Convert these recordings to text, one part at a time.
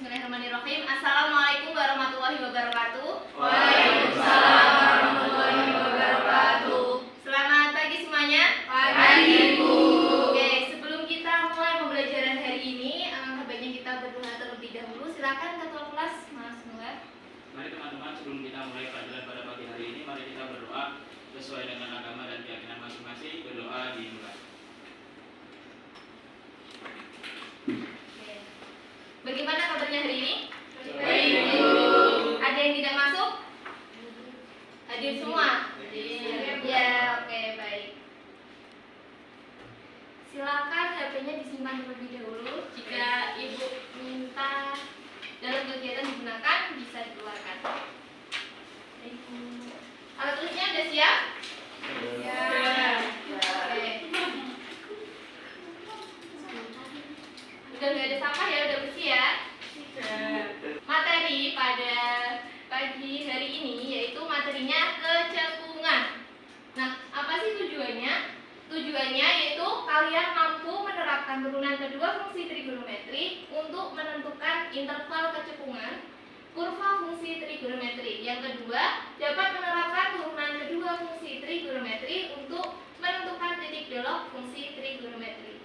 Bismillahirrahmanirrahim. Assalamualaikum warahmatullahi wabarakatuh. Waalaikumsalam warahmatullahi wabarakatuh. Selamat pagi semuanya. Pagi, Bu. Oke, sebelum kita mulai pembelajaran hari ini, alangkah baiknya kita berdoa terlebih dahulu. Silakan ketua kelas, Mas Nuar. Mari teman-teman, sebelum kita mulai pelajaran pada pagi hari ini, mari kita berdoa sesuai dengan agama dan keyakinan masing-masing. Berdoa dimulai. Bagaimana kabarnya hari ini? Baik, Bu. Ada yang tidak masuk? Hadir semua? Ya, oke, baik. Silakan HP-nya disimpan terlebih dahulu. Jika Ibu minta dalam kegiatan digunakan, bisa dikeluarkan. Alat tulisnya sudah siap? Ya. Oke. Udah nggak ada sampah ya, udah bersih ya. Materi pada pagi hari ini yaitu materinya kecekungan. Nah, apa sih tujuannya? Tujuannya yaitu kalian mampu menerapkan turunan kedua fungsi trigonometri untuk menentukan interval kecekungan kurva fungsi trigonometri. Yang kedua, dapat menerapkan turunan kedua fungsi trigonometri untuk menentukan titik belok fungsi trigonometri.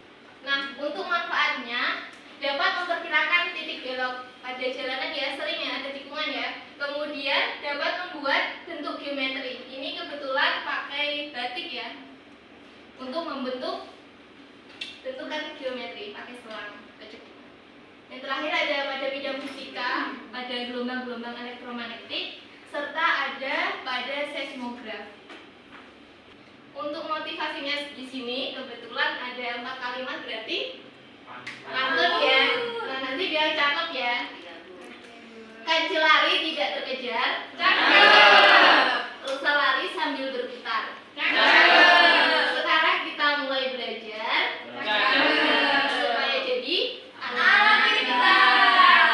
Nah, untuk manfaatnya dapat memperkirakan titik belok pada jalanan ya, sering ya ada tikungan ya. Kemudian dapat membuat bentuk geometri. Ini kebetulan pakai batik ya, untuk membentuk bentukan geometri pakai selang kecekungan. Yang terakhir ada pada bidang fisika, pada gelombang-gelombang elektromagnetik, serta ada pada seismograf. Untuk motivasinya di sini kebetulan ada 4 kalimat, berarti pantun ya. Nah, nanti biar cakep ya. Kancil lari tidak terkejar, Cakep. lusa lari sambil berputar. Cakep. Sekarang kita mulai belajar Cakep. supaya jadi Anak pintar.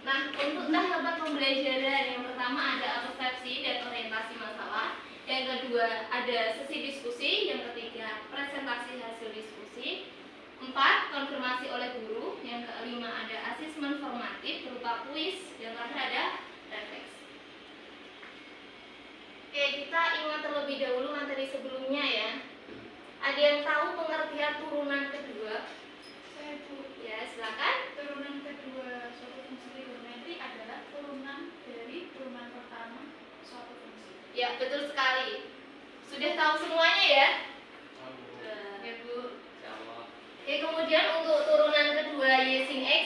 Nah, untuk tahapan pembelajaran yang pertama ada persepsi dan orientasi masalah. Yang kedua ada sesi diskusi. Yang ketiga presentasi hasil diskusi. 4. Konfirmasi oleh guru. Yang kelima ada asesmen formatif berupa kuis. Yang terakhir ada refleksi. Oke, kita ingat terlebih dahulu materi sebelumnya ya. Ada yang tahu pengertian turunan kedua? Saya, Bu. Ya, silakan. Turunan kedua suatu fungsi trigonometri adalah turunan dari turunan pertama suatu fungsi. Ya, betul sekali. Sudah tahu semuanya ya? Ya, Bu. Oke, kemudian untuk turunan kedua Y sin X.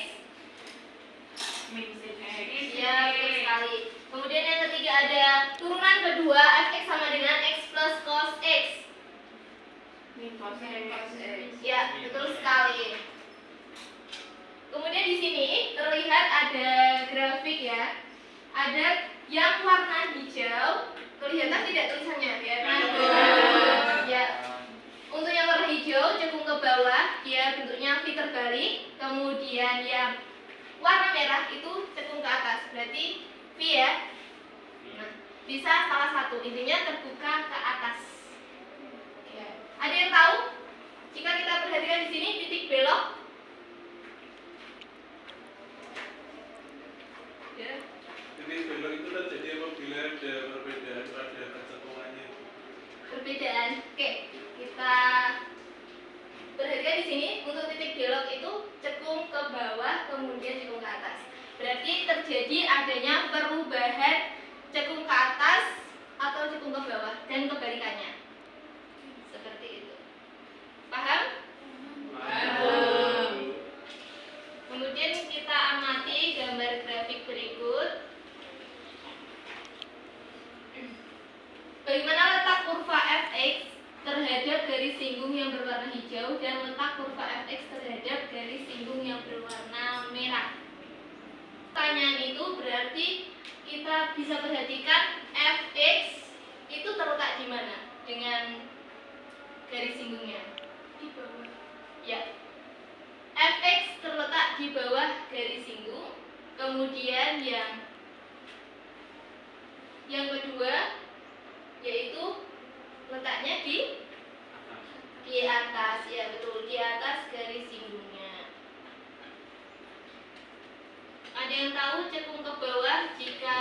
Ya, betul sekali. Kemudian yang ketiga ada turunan kedua Fx sama dengan X plus cos X. Ya, betul sekali. Kemudian di sini terlihat ada grafik ya. Ada yang warna hijau. Kelihatan tidak tulisannya? Kelihatan. Ya. Untuk yang warna hijau cekung ke bawah, dia bentuknya V terbalik. Kemudian yang warna merah itu cekung ke atas, berarti V ya. Nah, bisa salah satu, intinya terbuka ke atas. Ya. Ada yang tahu? Jika kita perhatikan di sini titik belok. Ya. Titik belok itu terjadi apabila ada perbedaan pada kecekungannya. Perbedaan. Oke, kita perhatikan di sini untuk titik belok itu cekung ke bawah kemudian cekung ke atas. Berarti terjadi adanya perubahan cekung ke atas atau cekung ke bawah dan kebalikannya. Seperti itu. Paham? Kemudian kita amati gambar grafik berikut. Bagaimana letak kurva Fx terhadap garis singgung yang berwarna hijau dan letak kurva Fx terhadap garis singgung yang berwarna merah. Pertanyaan itu berarti kita bisa perhatikan Fx itu terletak di mana dengan garis singgungnya? Di bawah. Ya. Fx terletak di bawah garis singgung. Kemudian yang kedua yaitu letaknya di atas, ya betul, di atas garis singgungnya. Ada yang tahu cekung ke bawah jika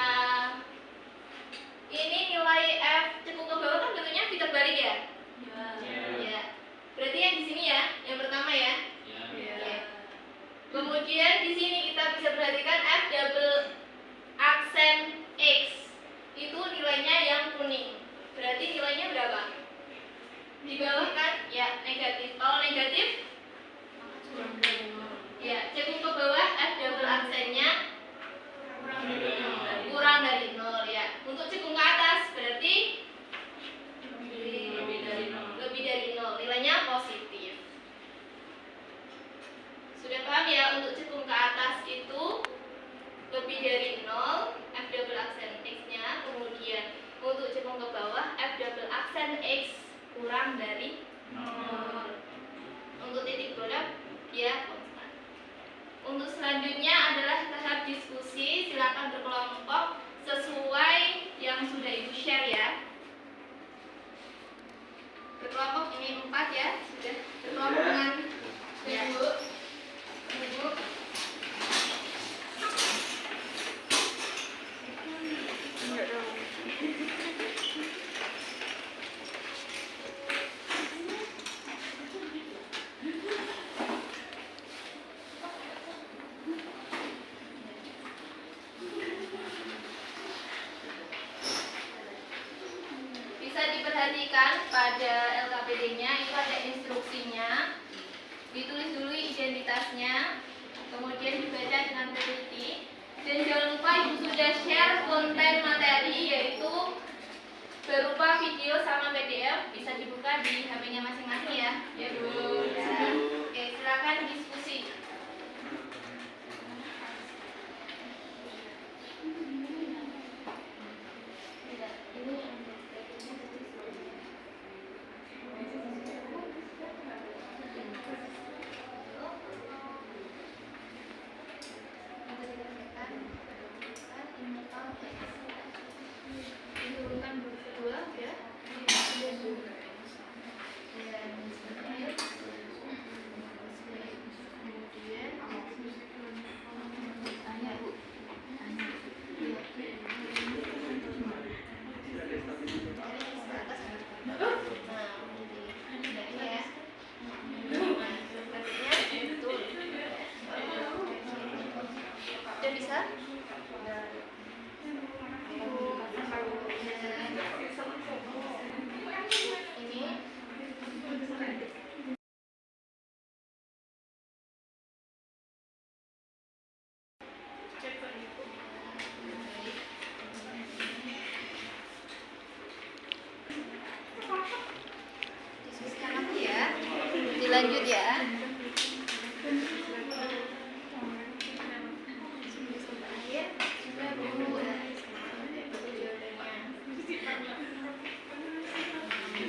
ini nilai F cekung ke bawah kan bentuknya V terbalik ya? Ya. Berarti yang di sini ya, yang pertama ya. Ya. Kemudian di sini kita bisa perhatikan F double aksen X itu nilainya yang kuning. Berarti nilainya berapa? Di bawah kan? Ya, negatif. Kalau negatif? Ya, cekung ke bawah F double aksennya kurang dari 0 ya. Untuk cekung ke atas berarti lebih dari 0. Nilainya positif. Sudah paham ya, untuk cekung ke atas itu lebih dari 0 F double aksen X-nya. Kemudian untuk cekung ke bawah F double aksen X kurang dari 0. Untuk titik produk dia konstan. Untuk selanjutnya adalah tahap diskusi. Silakan berkelompok sesuai yang sudah Ibu share ya. Berkelompok ini 4 ya, sudah berkelompok dengan Ibu. Ibu. Bisa diperhatikan pada LKPD-nya itu ada instruksinya. Ditulis dulu identitasnya, kemudian dibaca dengan teliti. Dan jangan lupa Ibu sudah share konten materi yaitu berupa video sama PDF, bisa dibuka di HP-nya masing-masing ya. Ya Bu. Ya. Oke, silakan diskusi. Lanjut ya.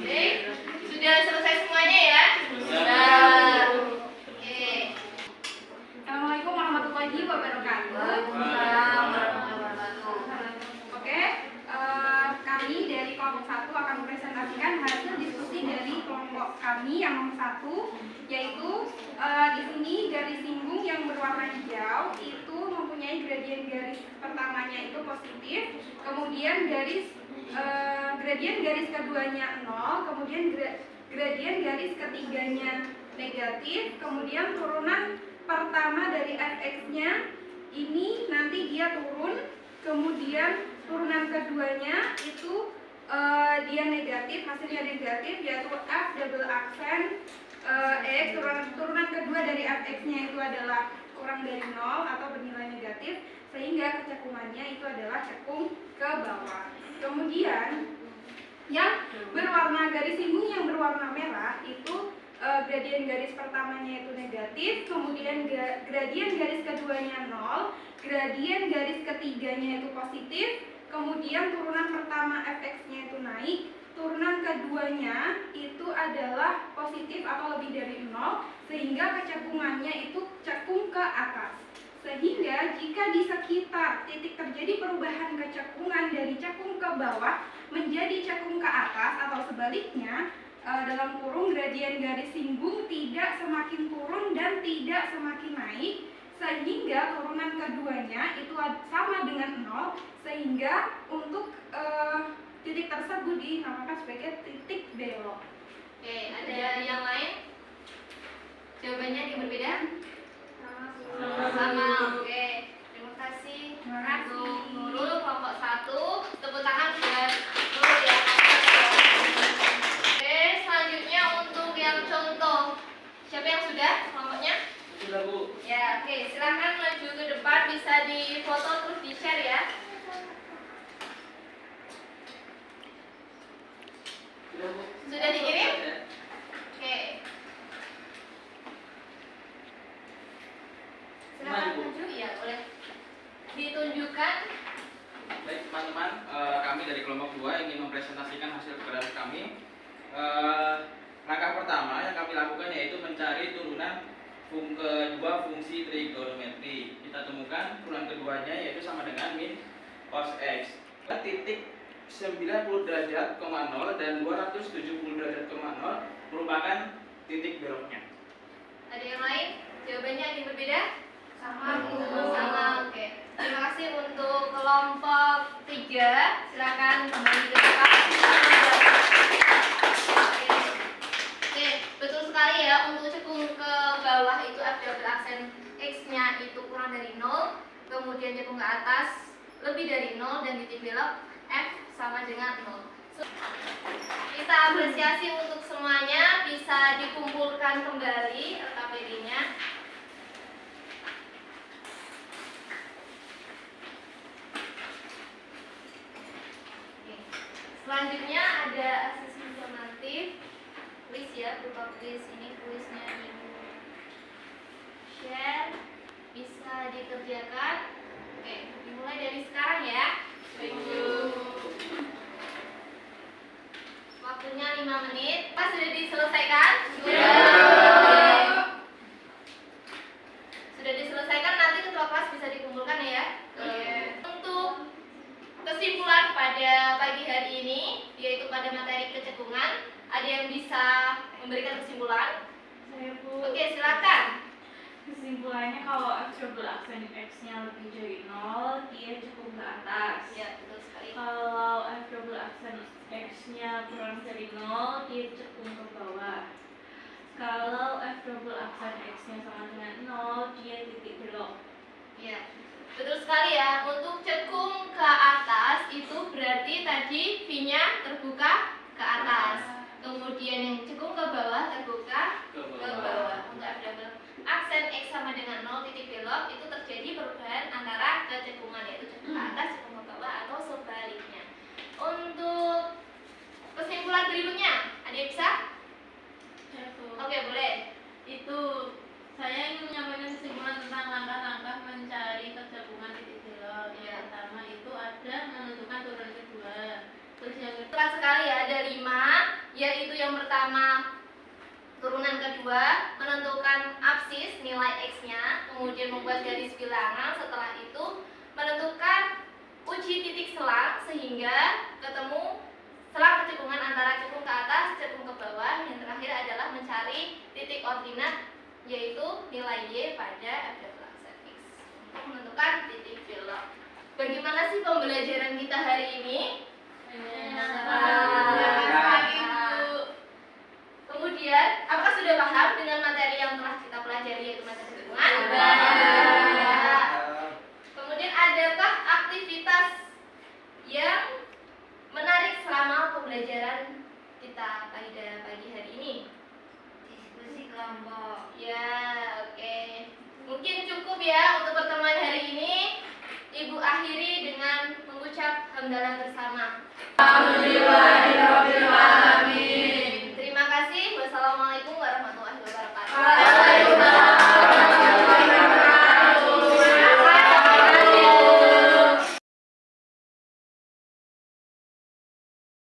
Oke, sudah selesai semuanya ya? Sudah. Oke. Assalamualaikum warahmatullahi wabarakatuh. Oke, kami dari kelompok 1 akan mempresentasikan hasil diskusi dari kelompok kami yang nomor 1, yaitu di sini garis singgung yang berwarna hijau itu mempunyai gradien garis pertamanya itu positif, kemudian gradien garis keduanya 0, kemudian gradien garis ketiganya negatif, kemudian turunan pertama dari fx-nya ini nanti dia turun, kemudian turunan keduanya itu dia negatif, hasilnya negatif, yaitu f double aksen x. Turunan kedua dari fx-nya itu adalah kurang dari 0 atau bernilai negatif, sehingga kecekungannya itu adalah cekung ke bawah. Kemudian yang berwarna garis singgung yang berwarna merah itu gradien garis pertamanya itu negatif, kemudian gradien garis keduanya 0, gradien garis ketiganya itu positif, kemudian turunan pertama fx-nya itu naik, turunan keduanya itu adalah positif atau lebih dari 0, sehingga kecekungannya itu cekung ke atas. Sehingga jika di sekitar titik terjadi perubahan kecekungan dari cekung ke bawah menjadi cekung ke atas atau sebaliknya, dalam kurung gradien garis singgung tidak semakin turun dan tidak semakin naik, sehingga turunan keduanya itu sama dengan 0, sehingga untuk titik tersebut dinamakan sebagai titik belok. Oke, ada yang lain? Jawabannya yang berbeda? Sama. Oke, terima kasih. Untuk Nurul kelompok 1. Tepuk tangan buat Nurul ya. Oke, selanjutnya untuk yang contoh. Siapa yang sudah kelompoknya? Sudah, Bu. Ya, oke, silakan maju ke depan, bisa difoto terus di-share ya. Sudah, Bu. Sudah dikirim? Oke. Silakan maju, ya boleh. Ditunjukkan. Baik teman-teman, kami dari kelompok 2 ingin mempresentasikan hasil keberadaan kami. Langkah pertama yang kami lakukan yaitu mencari turunan kedua fungsi trigonometri. Kita temukan turunan keduanya yaitu sama dengan min cos x. Titik 90 derajat, 0 dan 270 derajat, 0 merupakan titik beloknya. Ada yang lain? Jawabannya ada yang berbeda? Sama, Bu. Sama, oke. Terima kasih untuk kelompok 3. Silakan kembali ke depan. Oke, betul sekali ya. Untuk cekung ke bawah itu ada aksen X-nya itu kurang dari 0. Kemudian cekung ke atas lebih dari 0 dan titik belok F sama dengan 0. Kita apresiasi untuk semuanya, bisa dikumpulkan kembali RKPD-nya. Selanjutnya ada asesmen formatif, kuis ya, berupa kuis. Ini kuisnya Ibu share, bisa dikerjakan. Oke, dimulai dari sekarang ya. Waktunya 5 menit. Pas sudah diselesaikan? Sudah diselesaikan, nanti ketua kelas bisa dikumpulkan ya. Untuk kesimpulan pada pagi hari ini, yaitu pada materi kecekungan, ada yang bisa memberikan kesimpulan? Saya, Bu. Oke, silakan. Kesimpulannya kalau F double aksen X-nya lebih dari 0, dia cekung ke atas. Ya, betul sekali. Kalau F double aksen X-nya kurang dari 0, dia cekung ke bawah. Kalau F double aksen X-nya sama dengan 0, dia titik belok. Ya, betul sekali ya. Untuk cekung ke atas itu berarti tadi V-nya terbuka ke atas. Kemudian yang cekung ke bawah terbuka ke bawah. Untuk F double aksen X sama dengan 0 titik belok itu terjadi perubahan antara kecekungan, yaitu cekung ke atas, cekung ke bawah atau sebaliknya. Untuk kesimpulan berikutnya, ada yang bisa? Ya, Bu. Oke, boleh. Itu saya ingin menyampaikan kesimpulan tentang langkah-langkah mencari kecekungan titik belok. Yang pertama itu ada menentukan turunan kedua. Terus yang kedua Tepat sekali ya, ada 5, yaitu yang pertama turunan kedua, menentukan absis nilai X-nya, kemudian membuat garis bilangan, setelah itu menentukan uji titik selang sehingga ketemu selang kecekungan antara cekung ke atas, cekung ke bawah. Yang terakhir adalah mencari titik ordinat, yaitu nilai Y pada F double aksen X untuk menentukan titik belok. Bagaimana sih pembelajaran kita hari ini? Kemudian, apakah sudah paham dengan materi yang telah kita pelajari, yaitu materi kecekungan? Kemudian, adakah aktivitas yang menarik selama pembelajaran kita pada pagi hari ini? Diskusi kelompok. Ya, oke. Mungkin cukup ya untuk pertemuan hari ini. Ibu akhiri dengan mengucap hamdalah bersama. Alhamdulillahirobbilalamin.